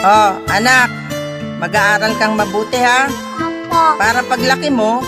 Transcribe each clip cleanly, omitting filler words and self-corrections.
Oh, anak, mag-aaral kang mabuti ha. Opo. Para paglaki mo,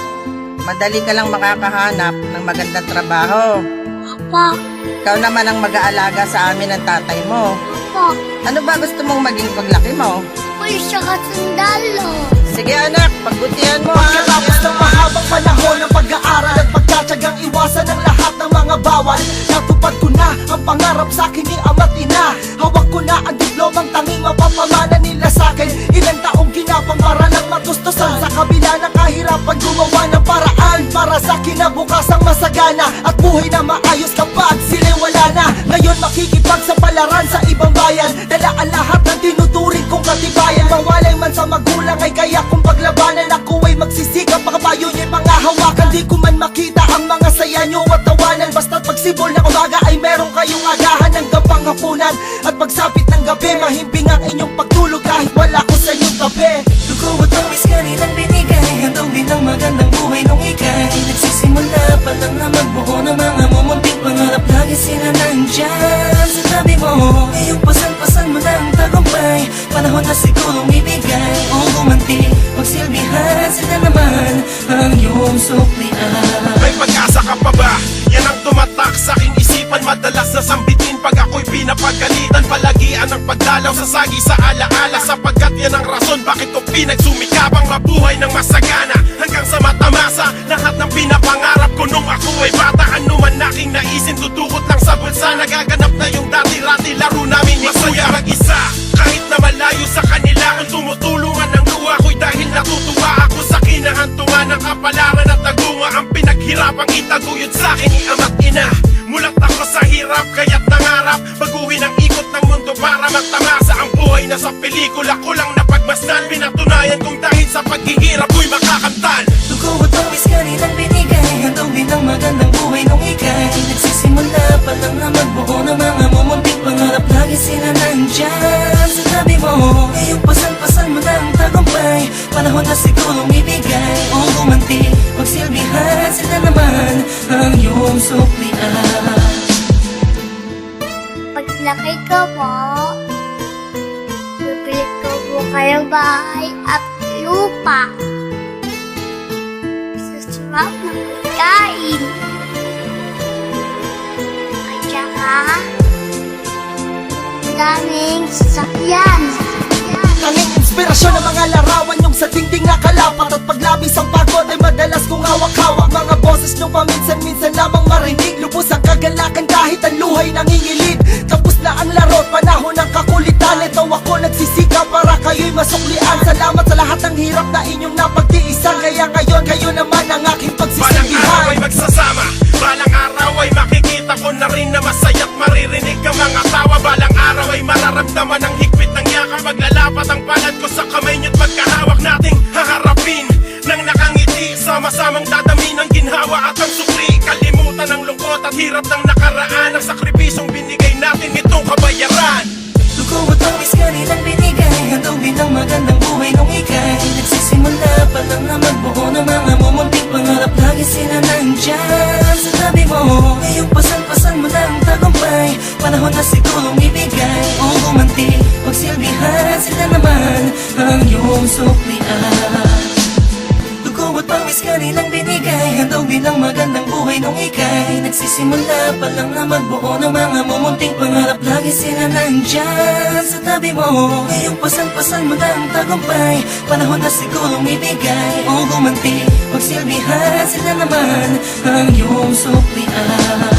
madali ka lang makakahanap ng magandang trabaho. Opo. Ikaw naman ang mag-aalaga sa amin ng tatay mo. Opo. Ano ba gusto mong maging paglaki mo? Pulis at sundalo. Sige anak, pagbutihan mo ha. Pagkatapos ng mahabang panahon ng pag-aaral at pagtsatsagang iwasan ang lahat ng mga bawal, natupad ko na ang pangarap sa akin ni ama't ina. Hawak ko na ang diplomang tanging mapapamana nila sa akin. Ilang taong ginapang para lang matustusan, sa kabila ng kahirapan gumawa ng paraan para sa kinabukasang masagana at buhay na maayos kapag sila'y wala na. Ngayon makikipagsapalaran sa ibang bayan, dala ang lahat ng tinuturing kong katibayan. Mawalay man sa magulang ay kaya kong paglabanan. Ako ay magsisikap, makapayo niya'y mga hawakan. Di ko man makita ang mga saya niyo at tawanan, basta't pagsibol ng umaga ay meron kayong agahan hanggang panghapunan. At pagsapit ng gabi, mahimbing ang inyong pagtulog kahit wala ko sa inyong tabi. Dugo at ang kanilang binigay, handog din ang magandang buhay nung ikay nagsisimula pa lang na magbuo ng mga mumunting pangarap. Lagi sila nandyan sa tabi mo, iyong pasan-pasan mo ng tagumpay. Panahon na sigurong ibigay o gumanti, magsilbihan sila naman ang iyong suklian. May pag-asa ka pa ba? Yan ang tumatak sa aking isipan. Madalas na sambitin pag ako'y pinapagalitan. Palagian ang pagdalaw sa sagi sa alaala, sapagkat yan ang rason bakit ko pinagsumikapang mabuhay ng masagana hanggang sa matamasa lahat ng pinapangarap ko nung ako ay bata. Ano man aking naisin, tutukot lang sa bulsa. Nagaganap na yung dati-rati laro namin ni Kuya. Mag-isa kahit na malayo sa kanila, kung tumutulungan ang luha ko'y dahil natutuwa ako sa kinahantungan ng kapalaran at tagunga. Ang pinaghirapang itaguyod sa akin ni ama't ina. Mulat ako sa hirap kaya't nangarap baguhin ang ikot ng mundo para magtamasa ang buhay na sa pelikula ko lang napagmasdan. Pinatunayan kong dahil sa paghihirap ko'y makakamtan. Dugo at ang kanilang binigay, handog din ang magandang buhay nung ikay nagsisimula pa lang na magbuo ng mga mumunting pangarap. Lagi sila nandyan sa tabi mo, iyong pasan-pasan mo ng tagumpay. Panahon na sigurong ibigay o gumanti, magsilbihan sila naman ang iyong suklian. Paglaki ko po, bibili ko po kayong bahay at lupa. Sa sarap ng pagkain. At saka, daming sasakyan. Tanging inspirasyon ng mga larawan yung sa dingding na kalapat. At paglabis ang pagod ay madalas kong hawak-hawak. Mga boses nyo paminsan-minsan lamang marinig. Lubos ang kagalakan kahit ang luhay nangingilit. Tapos na ang laro, panahon ng kakulitan. Ito ako nagsisika para kayo'y masuklian. Salamat sa lahat ng hirap na inyong napagtiisan. Kaya ngayon kayo naman ang aking Balang araw ay pagsisilbihan. magsasama, balang araw ay makikita ko na rin na masaya't maririnig ang mga tawa. Balang araw ay mararamdaman ang higpit ng yakap. Maglalapat ang palad ko sa kamay niyo't magkahawak nating haharapin nang nakangiti. Sama-samang dadamin ang ginhawa at ang sukli. Kalimutan ang lungkot at hirap ng nakaraan. Ang sakripisyong binigay natin itong kabayaran. Dugo at ang kanilang binigay, handog din ang magandang buhay nung ikay nagsisimula pa lang na magbuo ng mga mumunting pangarap. Lagi sila nandyan sa tabi mo, iyong pasan-pasan mo ng tagumpay. Panahon na sigurong ibigay o gumanti, magsilbihan sila naman ang iyong suklian. Dugo at pawis kanilang binigay, handog din ang magandang buhay nung ikay nagsisimula pa lang na magbuo ng mga mumunting pangarap. Lagi sila nandyan sa tabi mo, iyong pasan-pasan mo ng tagumpay. Panahon na sigurong ibigay o gumanti, magsilbihan sila naman ang iyong suklian.